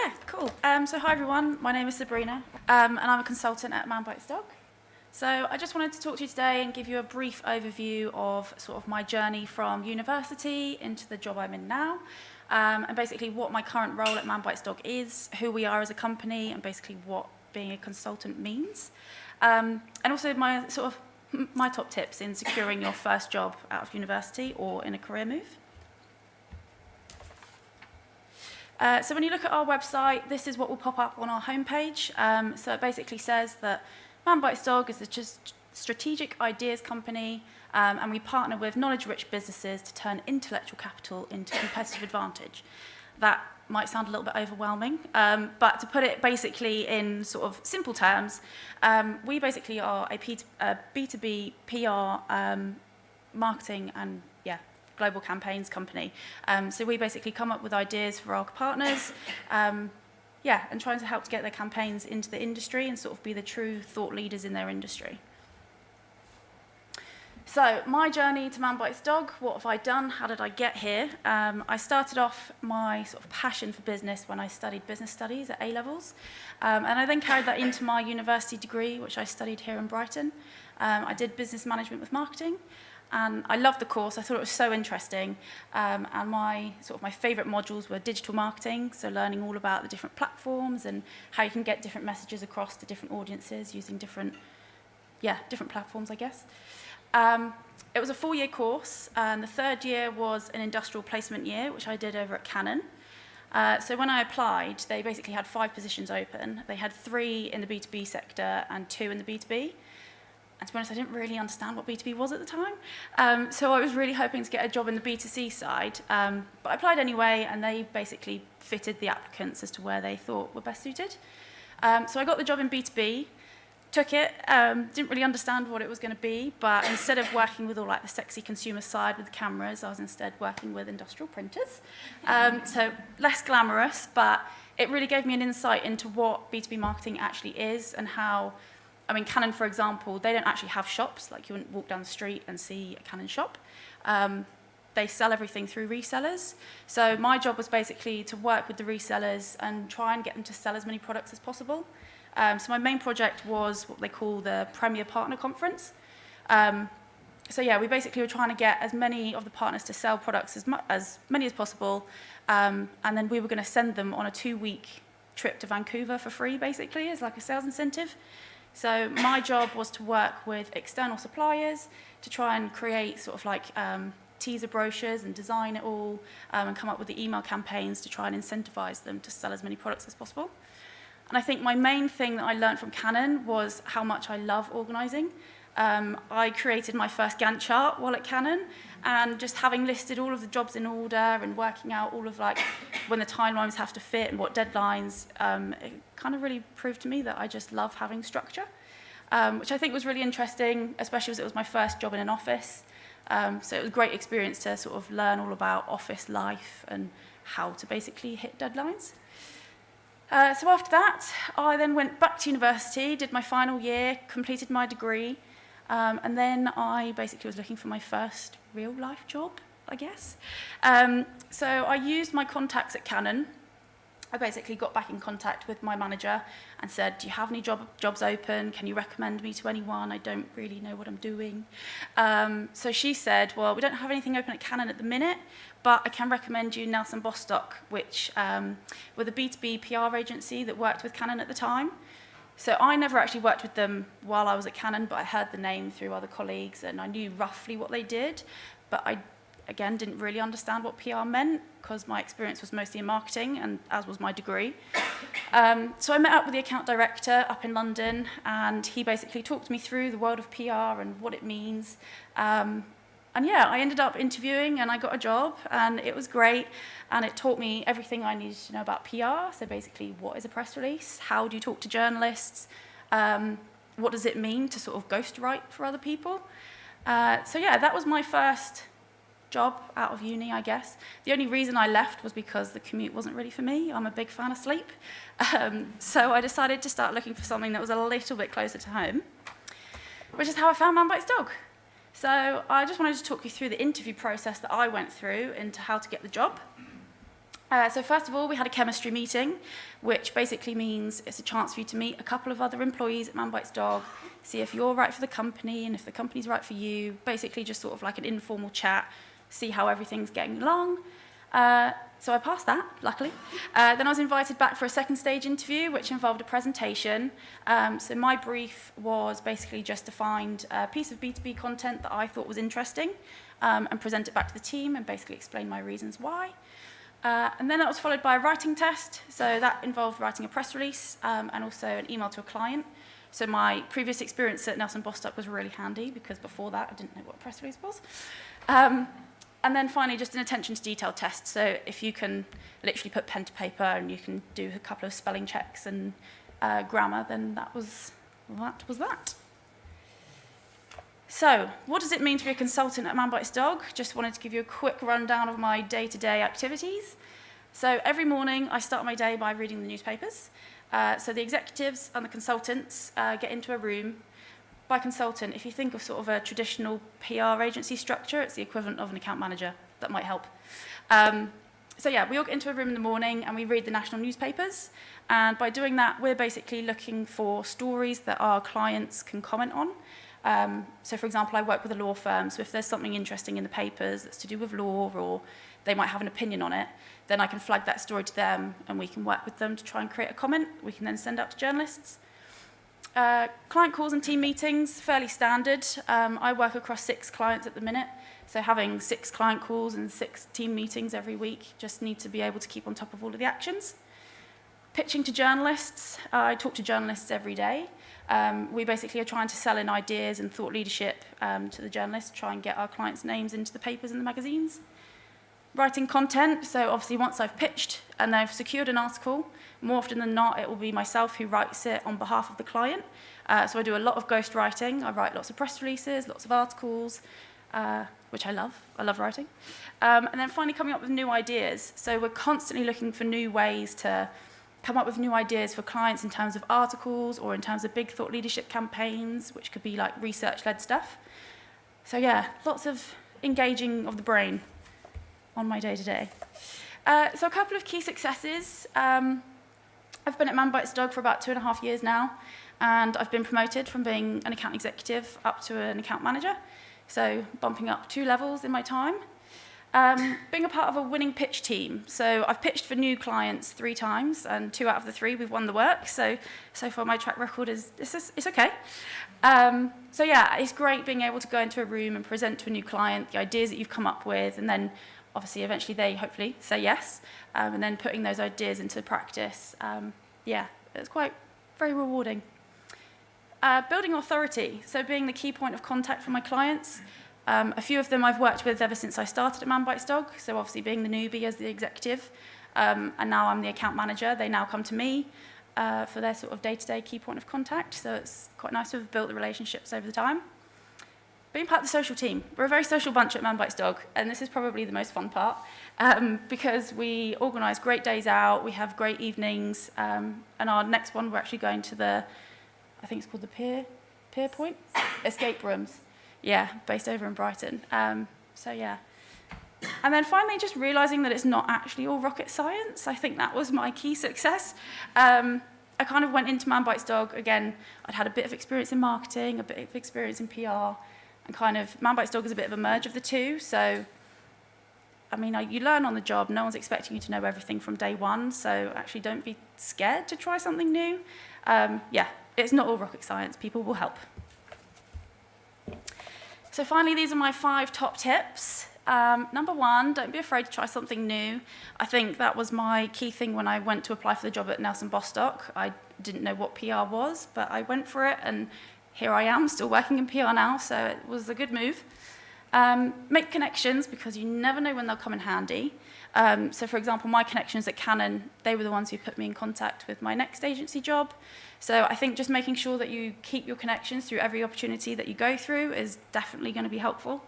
Yeah, cool. So hi everyone, my name is Sabrina, and I'm a consultant at Man Bites Dog. So I just wanted to talk to you today and give you a brief overview of sort of my journey from university into the job I'm in now, and basically what my current role at Man Bites Dog is, who we are as a company, and basically what being a consultant means, and also my top tips in securing your first job out of university or in a career move. So when you look at our website, this is what will pop up on our homepage. So it basically says that Man Bites Dog is a strategic ideas company, and we partner with knowledge-rich businesses to turn intellectual capital into competitive advantage. That might sound a little bit overwhelming, but to put it basically in sort of simple terms, we basically are a B2B PR marketing and global campaigns company. So we basically come up with ideas for our partners, and trying to help to get their campaigns into the industry and sort of be the true thought leaders in their industry. So my journey to Man Bites Dog, what have I done? How did I get here? I started off my sort of passion for business when I studied business studies at A-levels, and I then carried that into my university degree, which I studied here in Brighton. I did business management with marketing, and I loved the course. I thought it was so interesting, and my favourite modules were digital marketing, so learning all about the different platforms and how you can get different messages across to different audiences using different platforms, I guess. It was a 4-year course, and the third year was an industrial placement year, which I did over at Canon. So when I applied, they basically had 5 positions open. They had 3 in the B2B sector and 2 in the B2B. And to be honest, I didn't really understand what B2B was at the time. So I was really hoping to get a job in the B2C side. But I applied anyway, and they basically fitted the applicants as to where they thought were best suited. So I got the job in B2B, took it, didn't really understand what it was going to be, but instead of working with all like the sexy consumer side with the cameras, I was instead working with industrial printers. So less glamorous, but it really gave me an insight into what B2B marketing actually is and how, Canon, for example, they don't actually have shops. Like, you wouldn't walk down the street and see a Canon shop. They sell everything through resellers. So my job was basically to work with the resellers and try and get them to sell as many products as possible. So my main project was what they call the Premier Partner Conference. We basically were trying to get as many of the partners to sell products as many as possible, and then we were going to send them on a 2-week trip to Vancouver for free, basically, as like a sales incentive. So my job was to work with external suppliers to try and create sort of like teaser brochures and design it all, and come up with the email campaigns to try and incentivize them to sell as many products as possible. And I think my main thing that I learned from Canon was how much I love organizing. I created my first Gantt chart while at Canon, and just having listed all of the jobs in order and working out all of like when the timelines have to fit and what deadlines, it kind of really proved to me that I just love having structure, which I think was really interesting, especially as it was my first job in an office. So it was a great experience to sort of learn all about office life and how to basically hit deadlines. So after that, I then went back to university, did my final year, completed my degree, and then I basically was looking for my first real-life job, I guess. So I used my contacts at Canon. I basically got back in contact with my manager and said, do you have any jobs open? Can you recommend me to anyone? I don't really know what I'm doing. So she said, well, we don't have anything open at Canon at the minute, but I can recommend you Nelson Bostock, which were the B2B PR agency that worked with Canon at the time. So I never actually worked with them while I was at Canon, but I heard the name through other colleagues, and I knew roughly what they did, but I again, didn't really understand what PR meant because my experience was mostly in marketing, and as was my degree. So I met up with the account director up in London, and he basically talked me through the world of PR and what it means. I ended up interviewing, and I got a job, and it was great, and it taught me everything I needed to know about PR. So basically, what is a press release? How do you talk to journalists? What does it mean to sort of ghostwrite for other people? That was my first job out of uni, I guess. The only reason I left was because the commute wasn't really for me. I'm a big fan of sleep. So I decided to start looking for something that was a little bit closer to home, which is how I found Man Bites Dog. So I just wanted to talk you through the interview process that I went through into how to get the job. So first of all, we had a chemistry meeting, which basically means it's a chance for you to meet a couple of other employees at Man Bites Dog, see if you're right for the company and if the company's right for you, basically just sort of like an informal chat, see how everything's getting along. So I passed that, luckily. Then I was invited back for a second stage interview, which involved a presentation. So my brief was basically just to find a piece of B2B content that I thought was interesting and present it back to the team and basically explain my reasons why. And then that was followed by a writing test. So that involved writing a press release and also an email to a client. So my previous experience at Nelson Bostock was really handy because before that I didn't know what a press release was. And then finally, just an attention to detail test. So if you can literally put pen to paper and you can do a couple of spelling checks and grammar, then that was that. So what does it mean to be a consultant at Man Bites Dog? Just wanted to give you a quick rundown of my day-to-day activities. So every morning, I start my day by reading the newspapers. So the executives and the consultants get into a room. By consultant, if you think of sort of a traditional PR agency structure, it's the equivalent of an account manager. That might help. So yeah, we all get into a room in the morning and we read the national newspapers. And by doing that, we're basically looking for stories that our clients can comment on. So for example, I work with a law firm, so if there's something interesting in the papers that's to do with law or they might have an opinion on it, then I can flag that story to them and we can work with them to try and create a comment we can then send out to journalists. Client calls and team meetings, fairly standard. I work across 6 clients at the minute, so having 6 client calls and 6 team meetings every week, just need to be able to keep on top of all of the actions. Pitching to journalists, I talk to journalists every day. We basically are trying to sell in ideas and thought leadership to the journalists, try and get our clients' names into the papers and the magazines. Writing content, so obviously once I've pitched and they've secured an article, more often than not it will be myself who writes it on behalf of the client. So I do a lot of ghost writing. I write lots of press releases, lots of articles, which I love. I love writing. And then finally coming up with new ideas. So we're constantly looking for new ways to come up with new ideas for clients in terms of articles or in terms of big thought leadership campaigns, which could be like research-led stuff. So yeah, lots of engaging of the brain on my day-to-day. So a couple of key successes. I've been at Man Bites Dog for about 2.5 years now, and I've been promoted from being an account executive up to an account manager, so bumping up 2 levels in my time. Being a part of a winning pitch team. So I've pitched for new clients 3 times, and 2 out of the 3 we've won the work. So far my track record is it's okay. So yeah, it's great being able to go into a room and present to a new client the ideas that you've come up with, and then obviously eventually they hopefully say yes, and then putting those ideas into practice. Yeah, it's very rewarding. Building authority, so being the key point of contact for my clients. A few of them I've worked with ever since I started at Man Bites Dog, so obviously being the newbie as the executive, and now I'm the account manager. They now come to me for their sort of day-to-day key point of contact, so it's quite nice to have built the relationships over the time. Being part of the social team. We're a very social bunch at Man Bites Dog, and this is probably the most fun part, because we organise great days out, we have great evenings, and our next one we're actually going to I think it's called the Pier Point? Escape rooms. Yeah, based over in Brighton. So yeah. And then finally, just realising that it's not actually all rocket science. I think that was my key success. I kind of went into Man Bites Dog, again, I'd had a bit of experience in marketing, a bit of experience in PR, and kind of Man Bites Dog is a bit of a merge of the two. So, I mean, you learn on the job. No one's expecting you to know everything from day one. So actually don't be scared to try something new. Yeah, it's not all rocket science. People will help. So finally, these are my 5 top tips. Number 1, don't be afraid to try something new. I think that was my key thing when I went to apply for the job at Nelson Bostock. I didn't know what PR was, but I went for it, and here I am, still working in PR now, so it was a good move. Make connections, because you never know when they'll come in handy. So for example, my connections at Canon, they were the ones who put me in contact with my next agency job. So I think just making sure that you keep your connections through every opportunity that you go through is definitely going to be helpful.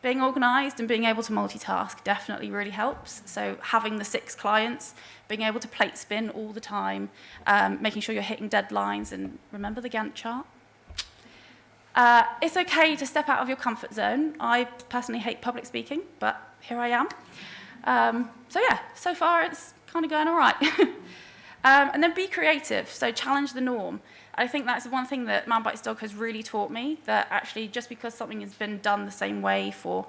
Being organised and being able to multitask definitely really helps. So having the 6 clients, being able to plate spin all the time, making sure you're hitting deadlines, and remember the Gantt chart. It's okay to step out of your comfort zone. I personally hate public speaking, but here I am. So yeah, so far it's kind of going all right. And then be creative, so challenge the norm. I think that's one thing that Man Bites Dog has really taught me, that actually just because something has been done the same way for,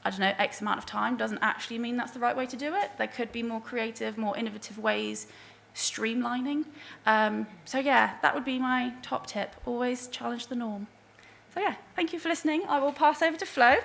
I don't know, X amount of time doesn't actually mean that's the right way to do it. There could be more creative, more innovative ways, streamlining. So yeah, that would be my top tip. Always challenge the norm. So yeah, thank you for listening. I will pass over to Flo.